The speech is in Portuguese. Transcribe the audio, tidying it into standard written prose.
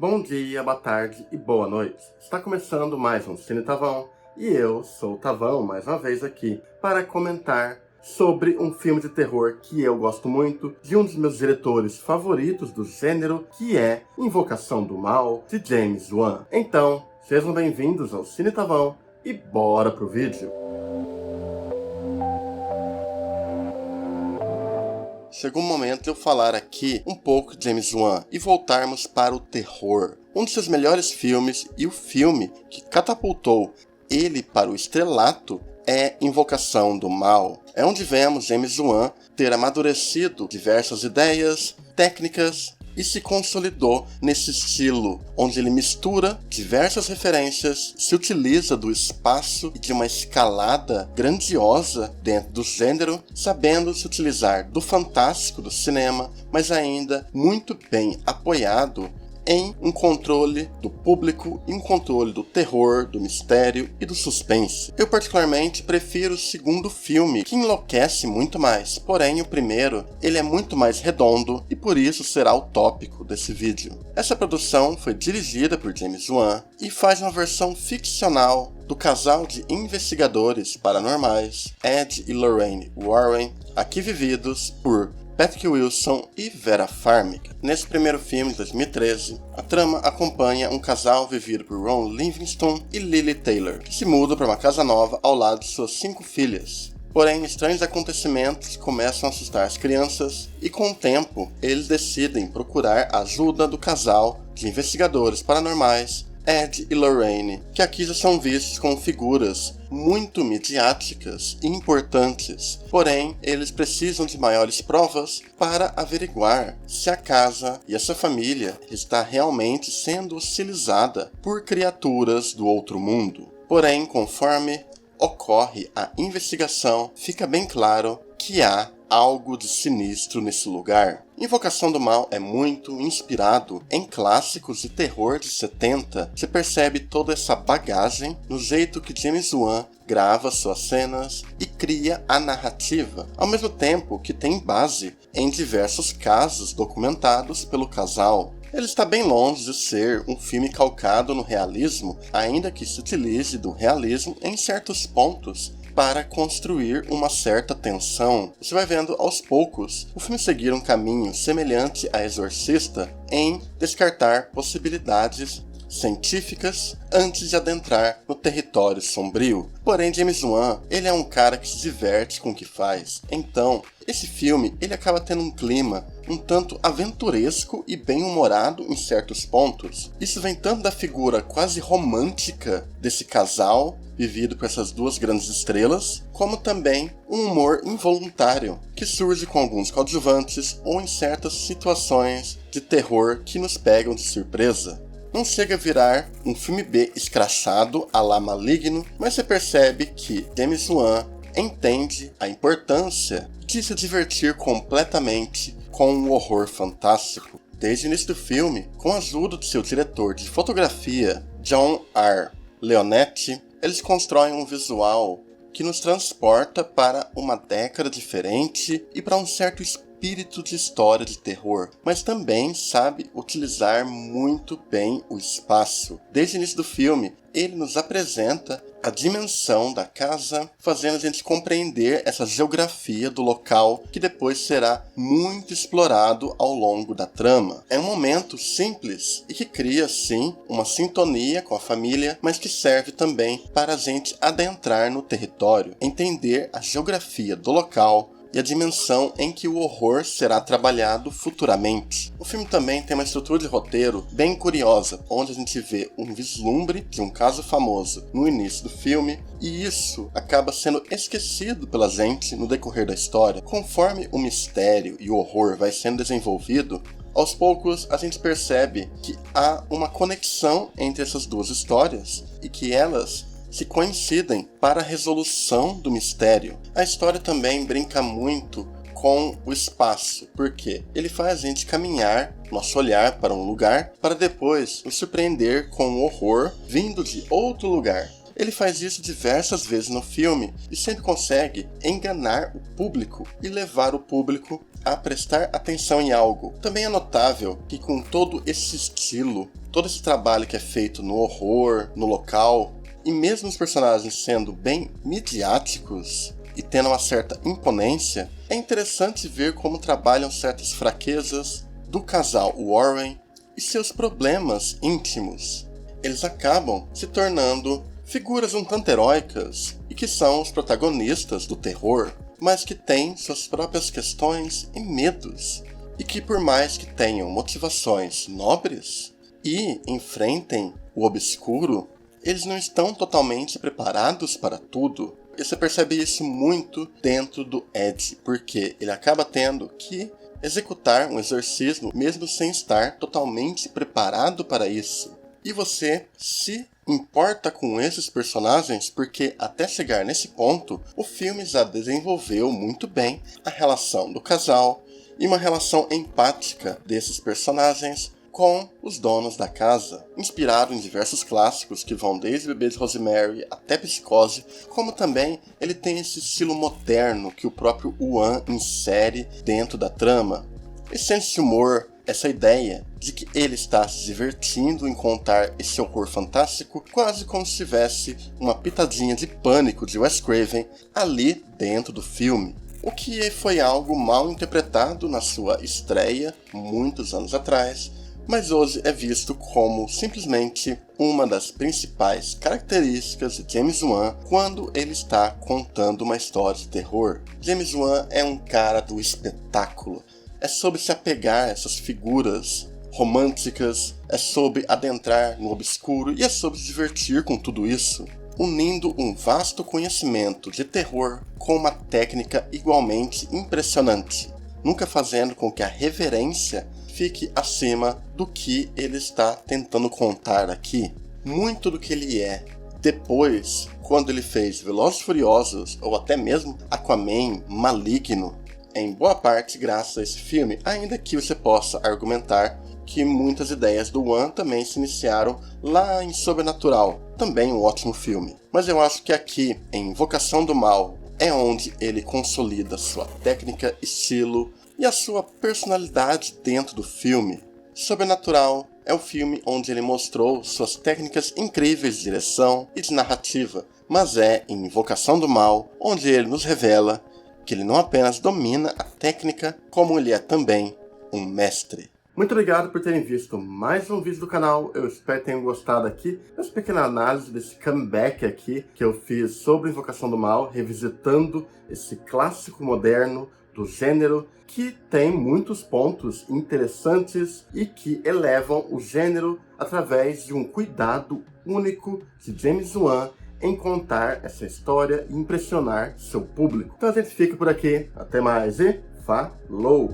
Bom dia, boa tarde e boa noite. Está começando mais um Cine Tavão e eu sou o Tavão mais uma vez aqui para comentar sobre um filme de terror que eu gosto muito, de um dos meus diretores favoritos do gênero, que é Invocação do Mal, de James Wan. Então, sejam bem-vindos ao Cine Tavão e bora pro vídeo! Chegou o momento de eu falar aqui um pouco de James Wan e voltarmos para o terror. Um de seus melhores filmes e o filme que catapultou ele para o estrelato é Invocação do Mal. É onde vemos James Wan ter amadurecido diversas ideias, técnicas e se consolidou nesse estilo, onde ele mistura diversas referências, se utiliza do espaço e de uma escalada grandiosa dentro do gênero, sabendo se utilizar do fantástico do cinema, mas ainda muito bem apoiado em um controle do público e um controle do terror, do mistério e do suspense. Eu particularmente prefiro o segundo filme, que enlouquece muito mais, porém o primeiro ele é muito mais redondo e por isso será o tópico desse vídeo. Essa produção foi dirigida por James Wan e faz uma versão ficcional do casal de investigadores paranormais Ed e Lorraine Warren, aqui vividos por Patrick Wilson e Vera Farmiga. Nesse primeiro filme de 2013, a trama acompanha um casal vivido por Ron Livingston e Lily Taylor, que se mudam para uma casa nova ao lado de suas 5 filhas. Porém, estranhos acontecimentos começam a assustar as crianças e, com o tempo, eles decidem procurar a ajuda do casal de investigadores paranormais Ed e Lorraine, que aqui já são vistos como figuras muito midiáticas e importantes, porém eles precisam de maiores provas para averiguar se a casa e essa família está realmente sendo hostilizada por criaturas do outro mundo. Porém, conforme ocorre a investigação, fica bem claro que há algo de sinistro nesse lugar. Invocação do Mal é muito inspirado em clássicos de terror de 70. Você percebe toda essa bagagem no jeito que James Wan grava suas cenas e cria a narrativa, ao mesmo tempo que tem base em diversos casos documentados pelo casal. Ele está bem longe de ser um filme calcado no realismo, ainda que se utilize do realismo em certos pontos para construir uma certa tensão. Você vai vendo aos poucos o filme seguir um caminho semelhante a Exorcista em descartar possibilidades científicas antes de adentrar no território sombrio. Porém, James Wan, ele é um cara que se diverte com o que faz. Então, esse filme, ele acaba tendo um clima um tanto aventuresco e bem-humorado em certos pontos. Isso vem tanto da figura quase romântica desse casal, vivido por essas duas grandes estrelas, como também um humor involuntário, que surge com alguns coadjuvantes ou em certas situações de terror que nos pegam de surpresa. Não chega a virar um filme B escrachado à la Maligno, mas você percebe que James Wan entende a importância de se divertir completamente com um horror fantástico. Desde o início do filme, com a ajuda de seu diretor de fotografia, John R. Leonetti, eles constroem um visual que nos transporta para uma década diferente e para um certo espírito de história de terror, mas também sabe utilizar muito bem o espaço. Desde o início do filme, ele nos apresenta a dimensão da casa, fazendo a gente compreender essa geografia do local que depois será muito explorado ao longo da trama. É um momento simples e que cria, sim, uma sintonia com a família, mas que serve também para a gente adentrar no território, entender a geografia do local e a dimensão em que o horror será trabalhado futuramente. O filme também tem uma estrutura de roteiro bem curiosa, onde a gente vê um vislumbre de um caso famoso no início do filme, e isso acaba sendo esquecido pela gente no decorrer da história. Conforme o mistério e o horror vai sendo desenvolvido, aos poucos a gente percebe que há uma conexão entre essas duas histórias e que elas se coincidem para a resolução do mistério. A história também brinca muito com o espaço, porque ele faz a gente caminhar nosso olhar para um lugar para depois nos surpreender com o horror vindo de outro lugar. Ele faz isso diversas vezes no filme e sempre consegue enganar o público e levar o público a prestar atenção em algo. Também é notável que com todo esse estilo, todo esse trabalho que é feito no horror, no local, e mesmo os personagens sendo bem midiáticos e tendo uma certa imponência, é interessante ver como trabalham certas fraquezas do casal Warren e seus problemas íntimos. Eles acabam se tornando figuras um tanto heróicas e que são os protagonistas do terror, mas que têm suas próprias questões e medos, e que por mais que tenham motivações nobres e enfrentem o obscuro, eles não estão totalmente preparados para tudo. E você percebe isso muito dentro do Ed, porque ele acaba tendo que executar um exorcismo mesmo sem estar totalmente preparado para isso. E você se importa com esses personagens porque até chegar nesse ponto, o filme já desenvolveu muito bem a relação do casal e uma relação empática desses personagens com os donos da casa, inspirado em diversos clássicos que vão desde Bebê de Rosemary até Psicose, como também ele tem esse estilo moderno que o próprio Wan insere dentro da trama. Esse senso de humor, essa ideia de que ele está se divertindo em contar esse horror fantástico, quase como se tivesse uma pitadinha de pânico de Wes Craven ali dentro do filme. O que foi algo mal interpretado na sua estreia, muitos anos atrás, mas hoje é visto como simplesmente uma das principais características de James Wan quando ele está contando uma história de terror. James Wan é um cara do espetáculo. É sobre se apegar a essas figuras românticas, é sobre adentrar no obscuro e é sobre se divertir com tudo isso, unindo um vasto conhecimento de terror com uma técnica igualmente impressionante, nunca fazendo com que a reverência fique acima do que ele está tentando contar aqui. Muito do que ele é depois, quando ele fez Velozes e Furiosos ou até mesmo Aquaman, Maligno, em boa parte graças a esse filme, ainda que você possa argumentar que muitas ideias do Wan também se iniciaram lá em Sobrenatural, também um ótimo filme. Mas eu acho que aqui, em Invocação do Mal, é onde ele consolida sua técnica, estilo e a sua personalidade dentro do filme. Sobrenatural é o filme onde ele mostrou suas técnicas incríveis de direção e de narrativa, mas é em Invocação do Mal onde ele nos revela que ele não apenas domina a técnica, como ele é também um mestre. Muito obrigado por terem visto mais um vídeo do canal. Eu espero que tenham gostado aqui dessa pequena análise, desse comeback aqui que eu fiz sobre Invocação do Mal, revisitando esse clássico moderno do gênero, que tem muitos pontos interessantes e que elevam o gênero através de um cuidado único de James Wan em contar essa história e impressionar seu público. Então a gente fica por aqui, até mais e falou!